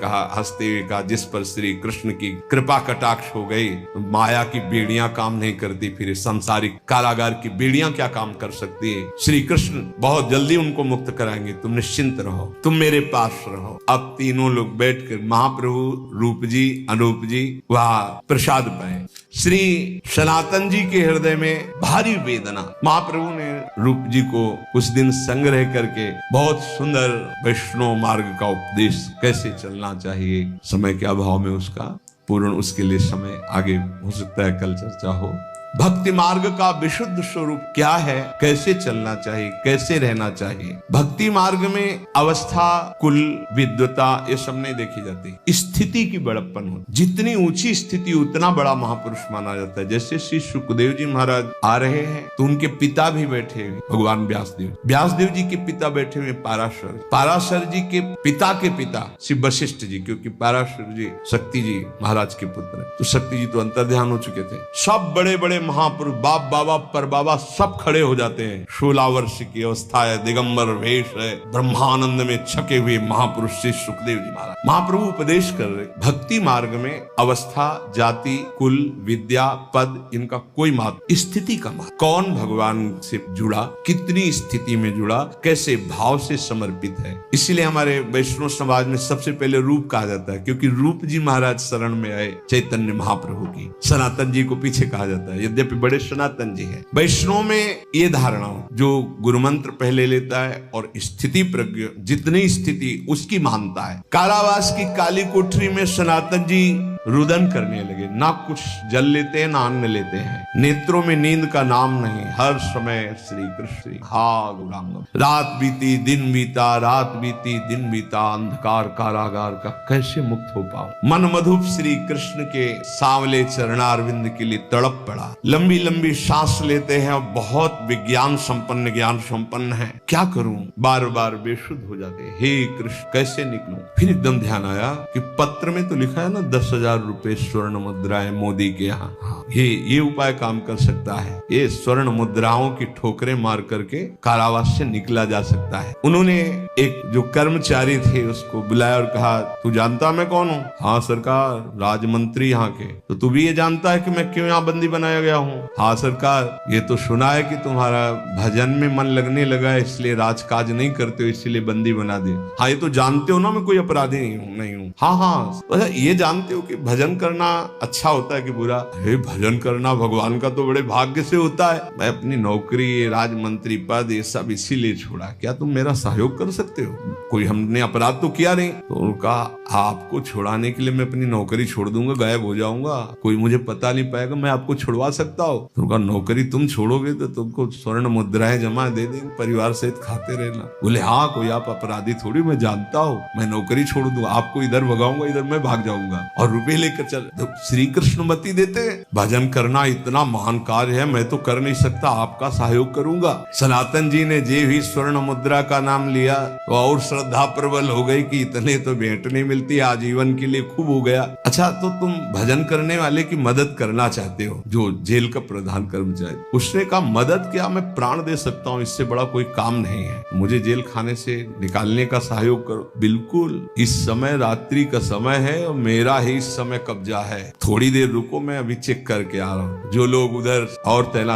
हुए कहा जिस पर श्री कृष्ण की कृपा कटाक्ष हो गई, माया की बेड़ियां काम नहीं करती, फिर संसारिक कारागार की बेड़ियां क्या काम कर सकती है। श्री कृष्ण बहुत जल्दी उनको मुक्त कराएंगे, तुम निश्चिंत रहो, तुम मेरे पास रहो। अब तीनों लोग बैठकर महाप्रभु, रूप जी, अनूप जी वहां प्रसाद पाए। श्री सनातन जी के हृदय में भारी वेदना। महाप्रभु ने रूप जी को कुछ दिन संग्रह करके बहुत सुंदर वैष्णव मार्ग का उपदेश, कैसे चलना चाहिए, समय के अभाव में उसका पूर्ण, उसके लिए समय आगे हो सकता है कल चर्चा हो। भक्ति मार्ग का विशुद्ध स्वरूप क्या है, कैसे चलना चाहिए, कैसे रहना चाहिए। भक्ति मार्ग में अवस्था, कुल, विद्वता ये सब नहीं देखी जाती, स्थिति की बड़प्पन होती। जितनी ऊंची स्थिति उतना बड़ा महापुरुष माना जाता है। जैसे श्री सुखदेव जी महाराज आ रहे हैं तो उनके पिता भी बैठे हुए भगवान व्यासदेव जी के पिता बैठे हुए पाराशर जी के पिता श्री वशिष्ठ जी, क्योंकि पाराशर जी शक्ति जी महाराज के पुत्र है, तो शक्ति जी तो अंतर्ध्यान हो चुके थे। सब बड़े बड़े महापुरुष, बाप बाबा पर बाबा सब खड़े हो जाते हैं। 16 वर्ष की अवस्था है, दिगंबर वेश है, ब्रह्मानंद में छके हुए महापुरुष श्री सुखदेव जी महाराज। महाप्रभु उपदेश कर रहे, भक्ति मार्ग में अवस्था, जाति, कुल, विद्या, पद, इनका कोई महत्व, स्थिति का महत्व। कौन भगवान से जुड़ा, कितनी स्थिति में जुड़ा, कैसे भाव से समर्पित है। इसीलिए हमारे वैष्णव समाज में सबसे पहले रूप कहा जाता है, क्योंकि रूप जी महाराज शरण में आए चैतन्य महाप्रभु की। सनातन जी को पीछे कहा जाता है, यद्यपि बड़े सनातन जी हैं। वैष्णव में ये धारणा जो गुरु मंत्र पहले लेता है और स्थिति प्रज्ञ, जितनी स्थिति उसकी मानता है। कारावास की काली कोठरी में सनातन जी रुदन करने लगे। ना कुछ जल लेते हैं, ना अन्न लेते हैं, नेत्रों में नींद का नाम नहीं, हर समय श्री कृष्ण। हा गौरांगम। रात बीती दिन बीता, रात बीती दिन बीता, अंधकार कारागार का कैसे मुक्त हो पाऊं। मन मधुप श्री कृष्ण के सांवले चरणारविंद के लिए तड़प पड़ा। लंबी लंबी सांस लेते हैं और बहुत विज्ञान संपन्न, ज्ञान संपन्न है, क्या करूं, बार बार बेशुद्ध हो जाते। हे कृष्ण कैसे निकलूं। फिर एकदम ध्यान आया कि पत्र में तो लिखा है ना 10,000 रुपए स्वर्ण मुद्राएं मोदी के यहाँ, ये उपाय काम कर सकता है। ये स्वर्ण मुद्राओं की ठोकरें मार करके कारावास से निकला जा सकता है। उन्होंने एक जो कर्मचारी थे उसको बुलाया और कहा, तू जानता मैं कौन हूँ? हाँ सरकार, राजमंत्री यहाँ के। तो तू भी ये जानता है कि मैं क्यों यहाँ बंदी बनाया गया हूँ? हाँ सरकार, ये तो सुना है कि तुम्हारा भजन में मन लगने लगा है, इसलिए राजकाज नहीं करते हो, इसलिए बंदी बना दे। हाँ ये तो जानते हो ना मैं कोई अपराधी नहीं हूँ। हाँ हाँ, तो ये जानते हो कि भजन करना अच्छा होता है कि बुरा? अरे भजन करना भगवान का तो बड़े भाग्य से होता है। मैं अपनी नौकरी, राजमंत्री पद, ये सब इसीलिए छोड़ा। क्या तुम मेरा सहयोग कर सकते हो? कोई हमने अपराध तो किया नहीं। तो उनका आपको छुड़ाने के लिए मैं अपनी नौकरी छोड़ दूंगा, गायब हो जाऊंगा, कोई मुझे पता नहीं पाएगा, मैं आपको छुड़वा सकता हूँ। तो उनका नौकरी तुम छोड़ोगे तो तुमको स्वर्ण मुद्राएं जमा दे देंगे, परिवार सहित खाते रहना। बोले हाँ, कोई आप अपराधी थोड़ी, मैं जानता हूँ, मैं नौकरी छोड़ दूंगा, आपको इधर भगाऊंगा, इधर मैं भाग जाऊंगा और रुपए लेकर चल। तो श्री कृष्ण मति देते हैं, भजन करना इतना महान कार्य है, मैं तो कर नहीं सकता, आपका सहयोग करूंगा। सनातन जी ने जे भी स्वर्ण मुद्रा का नाम लिया तो और श्रद्धा प्रबल हो गई कि इतने तो भेंट नहीं मिलती, आजीवन के लिए खूब हो गया। अच्छा, तो तुम भजन करने वाले की मदद करना चाहते हो, जो जेल का प्रधान कर्मचारी, उसने कहा मदद क्या, मैं प्राण दे सकता हूँ, इससे बड़ा कोई काम नहीं है, मुझे जेल खाने से निकालने का सहयोग करो। बिल्कुल, इस समय रात्रि का समय है और मेरा ही इस समय कब्जा है, थोड़ी देर रुको, मैं अभी चेक करके आ रहा हूँ। जो लोग उधर और तैनात,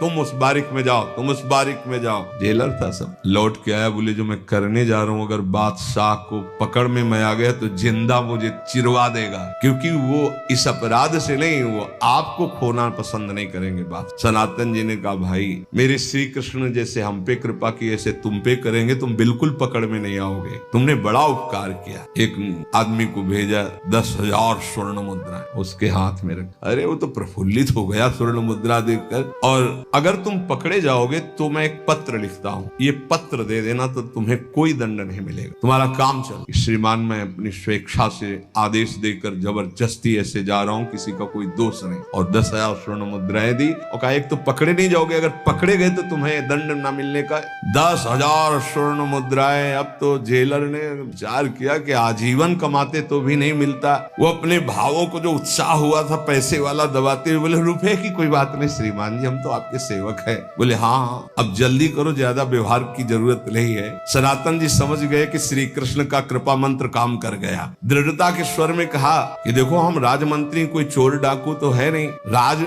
तुम उस बारिक में जाओ, तुम उस बारिक में जाओ। जेलर था सब, लौट के आया, बोले जो मैं करने जा रहा हूँ, अगर बादशाह को पकड़ में मैं आ गया तो जिंदा मुझे चिरवा देगा, क्योंकि वो इस अपराध से नहीं, वो आपको खोना पसंद नहीं करेंगे। बात सनातन जी ने कहा, भाई मेरे श्री कृष्ण जैसे हम पे कृपा की, ऐसे तुम पे करेंगे, तुम बिल्कुल पकड़ में नहीं आओगे, तुमने बड़ा उपकार किया। एक आदमी को भेजा, 10,000 स्वर्ण मुद्रा उसके हाथ में रख। अरे वो तो प्रफुल्लित हो गया स्वर्ण मुद्रा देखकर, और अगर तुम पकड़े जाओगे तो मैं एक पत्र लिखता हूँ, ये पत्र दे देना तो तुम्हें कोई दंड नहीं मिलेगा, तुम्हारा काम चल। श्रीमान, मैं अपनी स्वेच्छा से आदेश देकर जबरदस्ती ऐसे जा रहा हूँ, किसी का कोई दोष नहीं, और 10,000 स्वर्ण मुद्राएं दी और कहा एक तो पकड़े नहीं जाओगे, अगर पकड़े गए तो तुम्हें दंड ना मिलने का। 10,000 स्वर्ण मुद्राएं। अब तो जेलर ने विचार किया कि आजीवन कमाते तो भी नहीं मिलता। वो अपने भावों को जो उत्साह हुआ था पैसे वाला दबाते हुए बोले, रुपए की कोई बात नहीं श्रीमान जी, हम तो आपके सेवक है। बोले हाँ, अब जल्दी करो, ज्यादा व्यवहार की जरूरत नहीं है। सनातन जी समझ गए कि श्री कृष्ण का कृपा मंत्र काम कर गया। दृढ़ता के स्वर में कहा कि देखो, हम राजमंत्री कोई चोर डाकू तो है नहीं, राज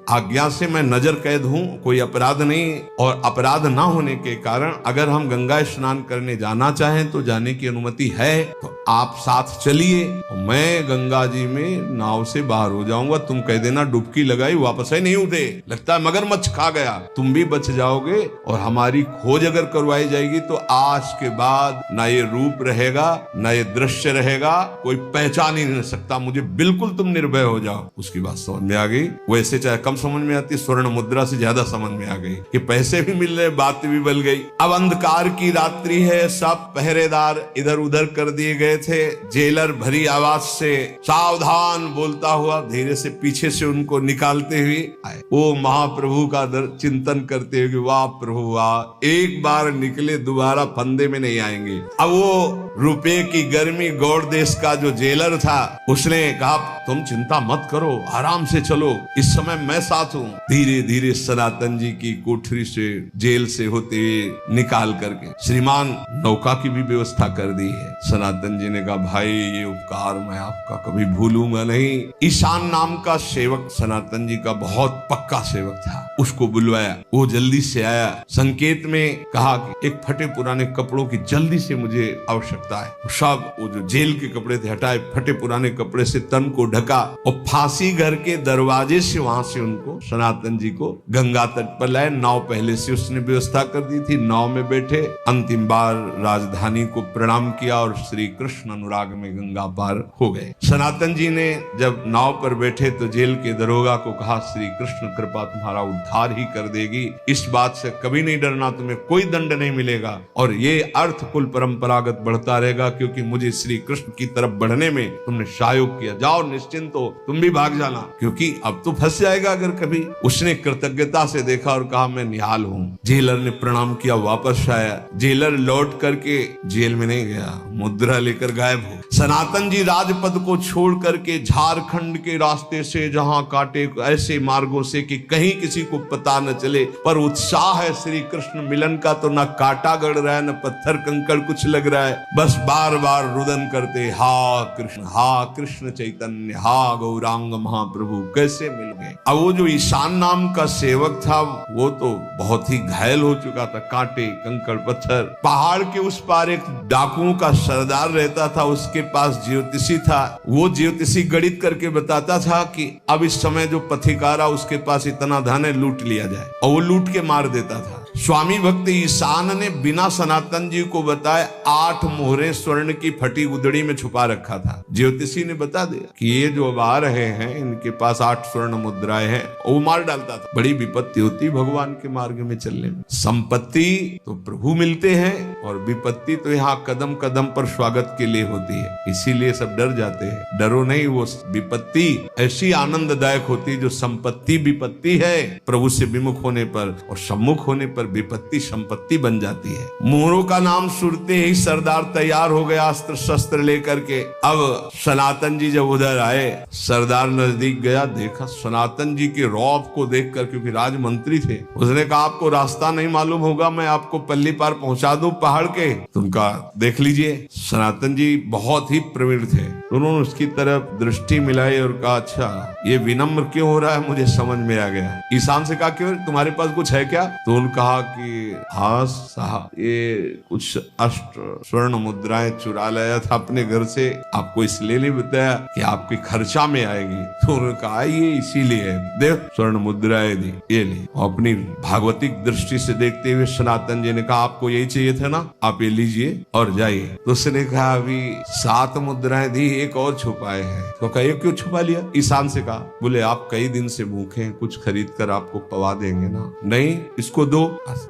आज्ञा से मैं नजर कैद हूँ, कोई अपराध नहीं, और अपराध ना होने के कारण अगर हम गंगा स्नान करने जाना चाहें तो जाने की अनुमति है, तो आप साथ चलिए, मैं गंगा जी में नाव से बाहर हो जाऊंगा, तुम कह देना डुबकी लगाई, वापस ही नहीं उठे, लगता है मगरमच्छ खा गया, तुम भी बच जाओगे, और हमारी खोज अगर करवाई जाएगी तो आज के बाद ना ये रूप रहेगा, ना ये दृश्य रहेगा, कोई पहचान ही नहीं सकता मुझे, बिल्कुल तुम निर्भय हो जाओ। उसकी बात समझ में आ गई। वैसे चाहे कम समझ में आती, स्वर्ण मुद्रा से ज्यादा समझ में आ गई कि पैसे भी मिल रहे, बात भी बल गई। अब अंधकार की रात्रि है, सब पहरेदार इधर उधर कर दिए गए थे। जेलर भरी आवाज से सावधान बोलता हुआ धीरे से पीछे से उनको निकालते हुए आए। वो महाप्रभु का चिंतन करते हुए, वाह प्रभु वाह, एक बार निकले दोबारा फंदे में नहीं आएंगे। अब वो रुपए की गर्मी गौड़ देश का जो जेलर था, उसने कहा तुम चिंता मत करो, आराम से चलो, इस समय मैं साथ हूँ। धीरे धीरे सनातन जी की कोठरी से, जेल से होते हुए निकाल करके श्रीमान नौका की भी व्यवस्था कर दी है। सनातन जी ने कहा, भाई ये उपकार मैं आपका कभी भूलूंगा नहीं। ईशान नाम का सेवक सनातन जी का बहुत पक्का सेवक था, उसको बुलवाया, वो जल्दी से आया। संकेत में कहा कि एक फटे पुराने कपड़ों की जल्दी से मुझे आवश्यकता है। सब वो जो जेल के कपड़े थे हटाए, फटे पुराने कपड़े से तन को ढका और फांसी घर के दरवाजे से वहां से उनको सनातन जी को गंगा तट पर लाए। नाव पहले से उसने व्यवस्था कर दी थी, नाव में बैठे अंतिम बार राजधानी को प्रणाम किया और श्री कृष्ण अनुराग में गंगा पार हो गए। सनातन जी ने जब नाव पर बैठे तो जेल के दरोगा को कहा, श्री कृष्ण कृपा तुम्हारा उद्धार ही कर देगी, इस बात से कभी नहीं डरना, तुम्हें कोई दंड नहीं मिलेगा और ये अर्थ कुल परंपरागत बढ़ता रहेगा, क्योंकि मुझे श्री कृष्ण की तरफ बढ़ने में तुमने सहयोग किया। जाओ निश्चिंत हो, तुम भी भाग जाना, क्योंकि अब तो फंस जाएगा अगर कभी। उसने कृतज्ञता से देखा और कहा, मैं निहाल हूँ। जेलर ने प्रणाम किया, वापस आया। जेलर लौट करके जेल में नहीं गया, मुद्रा लेकर गायब हो। सनातन जी राजपद को छोड़ करके झारखंड के रास्ते से, जहां कांटे ऐसे मार्गों से कि कहीं किसी को पता न चले, पर उत्साह है श्री कृष्ण मिलन का, तो ना कांटा गड़ रहा है न पत्थर कंकड़ कुछ लग रहा है, बस बार बार रुदन करते, हा कृष्ण चैतन्य, हा गौरांग महाप्रभु, कैसे मिल गए। अब वो जो ईशान नाम का सेवक था वो तो बहुत ही घायल हो चुका था, कांटे कंकड़ पत्थर। पहाड़ के उस पार एक डाकुओं का सरदार रहता था, उसके पास ज्योतिषी था। वो ज्योतिषी गणित करके बताता था कि अब इस समय जो पथिकारा उसके पास इतना धन है, लूट लिया जाए, और वो लूट के मार देता था। स्वामी भक्त ईशान ने बिना सनातन जी को बताए 8 मोहरे स्वर्ण की फटी उदड़ी में छुपा रखा था। ज्योतिषी ने बता दिया कि ये जो अब आ रहे हैं इनके पास 8 स्वर्ण मुद्राएं हैं, वो मार डालता था। बड़ी विपत्ति होती भगवान के मार्ग में चलने में। संपत्ति तो प्रभु मिलते हैं और विपत्ति तो यहाँ कदम कदम पर स्वागत के लिए होती है, इसीलिए सब डर जाते हैं। डरो नहीं, वो विपत्ति ऐसी आनंददायक होती है जो संपत्ति विपत्ति है प्रभु से विमुख होने पर, और सम्मुख होने पर विपत्ति संपत्ति बन जाती है। मोहरों का नाम सुनते ही सरदार तैयार हो गया अस्त्र शस्त्र लेकर के। अब सनातन जी जब उधर आए, सरदार नजदीक गया, देखा सनातन जी के रौब को देखकर, क्योंकि राजमंत्री थे, उसने कहा आपको रास्ता नहीं मालूम होगा, मैं आपको पल्ली पार पहुंचा दूं पहाड़ के, तुमका देख लीजिए। सनातन जी बहुत ही प्रवीण थे, उन्होंने उसकी तरफ दृष्टि मिलाई और कहा, अच्छा ये विनम्र क्यों हो रहा है, मुझे समझ में आ गया। ईशान से कहा, क्यों तुम्हारे पास कुछ है क्या? तो उन्होंने कहा कि हाँ साहब, ये कुछ 8 स्वर्ण मुद्राएं चुरा लाया था अपने घर से, आपको इसलिए नहीं बताया कि आपके खर्चा में आएगी। तो उन्होंने कहा ये इसीलिए, देख स्वर्ण मुद्राएं दी, ये ले। अपनी भागवतिक दृष्टि से देखते हुए सनातन जी ने कहा, आपको यही चाहिए था ना, आप ये लीजिए और जाइए। तो उसने कहा, अभी 7 मुद्राएं दी, एक और छुपाए हैं। तो कहा, क्यों छुपा लिया? ईशान से कहा। बोले, आप कई दिन से भूखे हैं, कुछ खरीद कर आपको पवा देंगे ना। नहीं, इसको दो।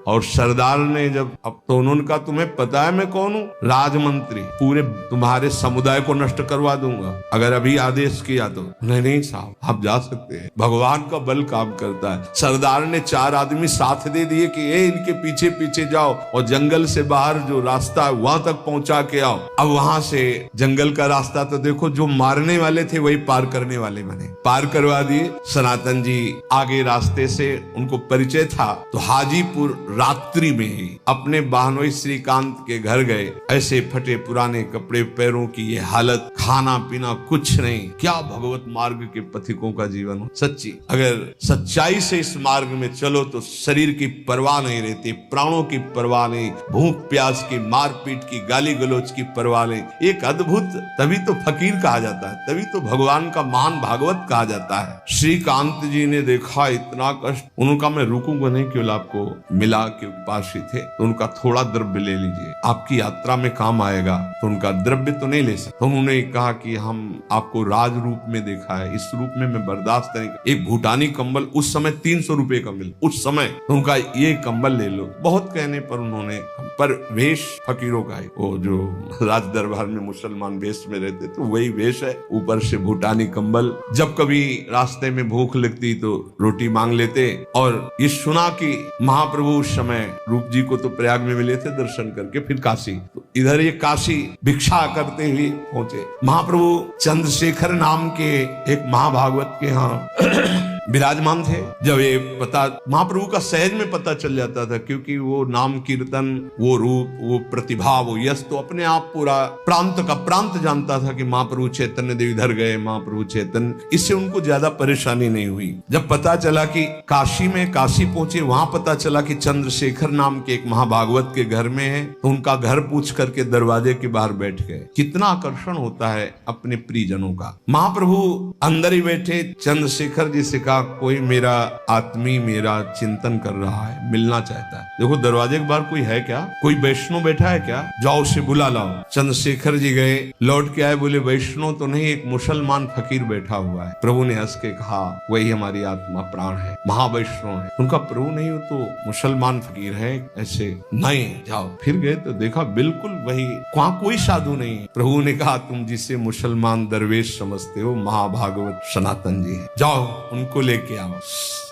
और सरदार ने जब, अब तो उन्होंने कहा, तुम्हें पता है मैं कौन हूँ? राजमंत्री, पूरे तुम्हारे समुदाय को नष्ट करवा दूंगा अगर अभी आदेश किया तो। नहीं साहब, आप जा सकते हैं, भगवान का बल काम करता है। सरदार ने 4 आदमी साथ दे दिए कि इनके पीछे पीछे जाओ और जंगल से बाहर जो रास्ता है वहां तक पहुंचा के आओ। अब वहां से जंगल का रास्ता तो देखो, जो मारने वाले थे वही पार करने वाले बने, पार करवा दिए। सनातन जी आगे रास्ते से, उनको परिचय था, तो हाजीपुर रात्रि में ही अपने बहनोई श्रीकांत के घर गए। ऐसे फटे पुराने कपड़े, पैरों की ये हालत, खाना पीना कुछ नहीं। क्या भगवत मार्ग के पथिकों का जीवन हो। सच्ची, अगर सच्चाई से इस मार्ग में चलो तो शरीर की परवाह नहीं रहती, प्राणों की परवाह नहीं, भूख प्यास की, मारपीट की, गाली गलौज की परवाह नहीं। एक अद्भुत, तभी तो फकीर कहा जाता है, तभी तो भगवान का महान भागवत कहा जाता है। श्रीकांत जी ने देखा इतना कष्ट, उनका मैं रुकूंगा नहीं, केवल आपको मिला के उपासी थे तो उनका थोड़ा द्रव्य ले लीजिए, आपकी यात्रा में काम आएगा। तो उनका द्रव्य तो नहीं ले सकते। तो उन्होंने कहा कि हम आपको राज रूप में देखा है, इस रूप में मैं बर्दाश्त नहीं। एक भूटानी कंबल उस समय 300 रुपए का मिल, उस समय तो उनका ये कंबल ले लो। बहुत कहने पर उन्होंने, पर वेश फकीरों का है, वो जो राज दरबार में मुसलमान वेश में रहते तो वही वेश है, ऊपर से भूटानी कंबल। जब कभी रास्ते में भूख लगती तो रोटी मांग लेते। और ये सुना कि महाप्रभु उस समय रूप जी को तो प्रयाग में मिले थे दर्शन करके, फिर काशी, तो इधर ये काशी भिक्षा करते हुए पहुंचे। महाप्रभु चंद्रशेखर नाम के एक महाभागवत के यहाँ विराजमान थे। जब ये पता महाप्रभु का सहज में पता चल जाता था, क्योंकि वो नाम कीर्तन, वो रूप, वो प्रतिभा, वो यश, तो अपने आप पूरा प्रांत का प्रांत जानता था कि महाप्रभु चैतन्य देव इधर गए, महाप्रभु चैतन्य। इससे उनको ज्यादा परेशानी नहीं हुई। जब पता चला कि काशी में, काशी पहुंचे, वहां पता चला कि चंद्रशेखर नाम के एक महाभागवत के घर में है, तो उनका घर पूछ करके दरवाजे के बाहर बैठ गए। कितना आकर्षण होता है अपने प्रियजनों का। महाप्रभु अंदर ही बैठे, चंद्रशेखर जी से कहा क्या कोई मेरा आत्मी मेरा चिंतन कर रहा है, मिलना चाहता है? देखो दरवाजे के बाहर कोई है क्या? कोई वैष्णव बैठा है क्या? जाओ उसे बुला लाओ। चंद्रशेखर जी गए, लौट के आए, बोले वैष्णव तो नहीं, एक मुसलमान फकीर बैठा हुआ है। प्रभु ने हंस के कहा वही हमारी आत्मा प्राण है, महावैष्णव है। उनका प्रभु नहीं हो तो मुसलमान फकीर है ऐसे? नहीं, जाओ। फिर गए तो देखा बिल्कुल वही, वहाँ कोई साधु नहीं। प्रभु ने कहा तुम जिसे मुसलमान दरवेश समझते हो, महाभागवत सनातन जी है, जाओ उनको लेके आओ।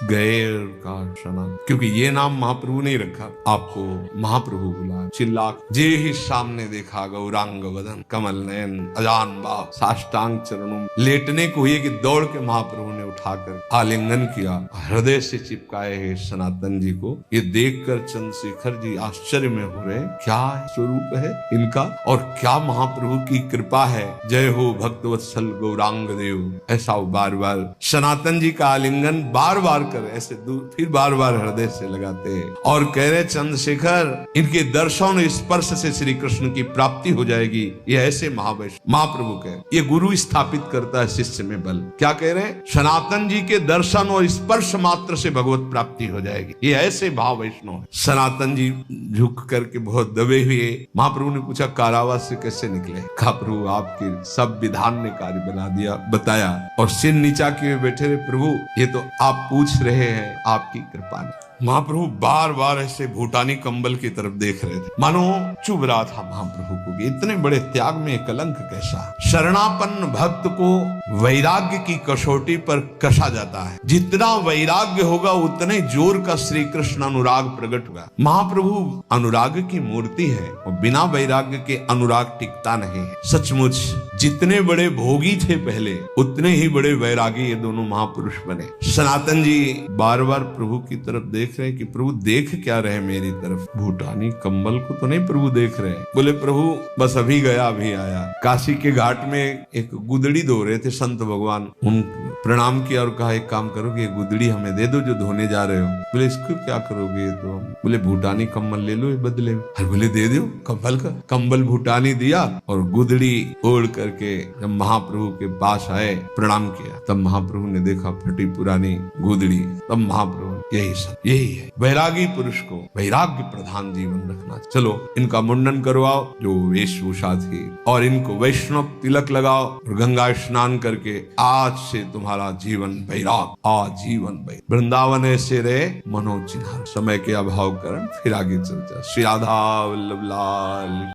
गए का सनातन, क्योंकि ये नाम महाप्रभु नहीं रखा, आपको महाप्रभु बुला। चिल्ला जे ही सामने देखा गौरांग वदन कमल नयन अजान बाप, साष्टांग चरणों लेटने को हुई कि दौड़ के महाप्रभु ने उठाकर आलिंगन किया, हृदय से चिपकाए है सनातन जी को। ये देखकर चंद्रशेखर जी आश्चर्य में हो रहे, क्या स्वरूप है इनका और क्या महाप्रभु की कृपा है। जय हो भक्तवत्सल गौरांग देव। ऐसा बार बार सनातन जी का आलिंगन बार बार कर ऐसे दूर, फिर बार बार हृदय से लगाते हैं और कह रहे चंद्रशेखर इनके दर्शन स्पर्श से श्री कृष्ण की प्राप्ति हो जाएगी। ये ऐसे महाप्रभु कह, ये गुरु स्थापित करता है शिष्य में बल। क्या कह रहे हैं? सनातन जी के दर्शन और स्पर्श मात्र से भगवत प्राप्ति हो जाएगी। ये ऐसे भाव वैष्णव है। सनातन जी झुक करके बहुत दबे हुए, महाप्रभु ने पूछा कारावास से कैसे निकले? कहा प्रभु आपके सब विधान ने कार्य बना दिया, बताया, और सिर नीचा किए बैठे रहे। प्रभु ये तो आप पूछ रहे हैं, आपकी कृपा ने। महाप्रभु बार बार ऐसे भूटानी कंबल की तरफ देख रहे थे, मानो चुभ रहा था महाप्रभु को कि इतने बड़े त्याग में कलंक कैसा। शरणापन्न भक्त को वैराग्य की कसौटी पर कसा जाता है। जितना वैराग्य होगा उतने जोर का श्री कृष्ण अनुराग प्रकट हुआ। महाप्रभु अनुराग की मूर्ति है और बिना वैराग्य के अनुराग टिकता नहीं है। सचमुच जितने बड़े भोगी थे पहले, उतने ही बड़े वैरागी ये दोनों महापुरुष बने। सनातन जी बार बार प्रभु की तरफ देख रहे कि प्रभु देख क्या रहे मेरी तरफ, भूटानी कंबल को तो नहीं प्रभु देख रहे। बोले प्रभु बस अभी गया अभी आया। काशी के घाट में एक गुदड़ी धो रहे थे संत भगवान, उन प्रणाम किया और कहा एक काम करोगे, ये गुदड़ी हमें दे दो जो धोने जा रहे हो। बोले इसको क्या करोगे? तो बोले भूटानी कंबल ले लो बदले में। बोले दे दो कंबल का। कंबल भूटानी दिया और गुदड़ी ओढ़ करके जब महाप्रभु के पास आए प्रणाम किया, तब महाप्रभु ने देखा फटी पुरानी गुदड़ी। तब महाप्रभु यही है वैरागी पुरुष को वैराग्य प्रधान जीवन रखना। चलो इनका मुंडन करवाओ जो वेशभूषा थी, और इनको वैष्णव तिलक लगाओ और गंगा स्नान करके आज से तुम्हारा जीवन वैराग आजीवन। वृंदावन ऐसे रहे मनोचिन्ह। समय के अभाव कारण फिर आगे चलता। श्री राधा वल्लभ लाल।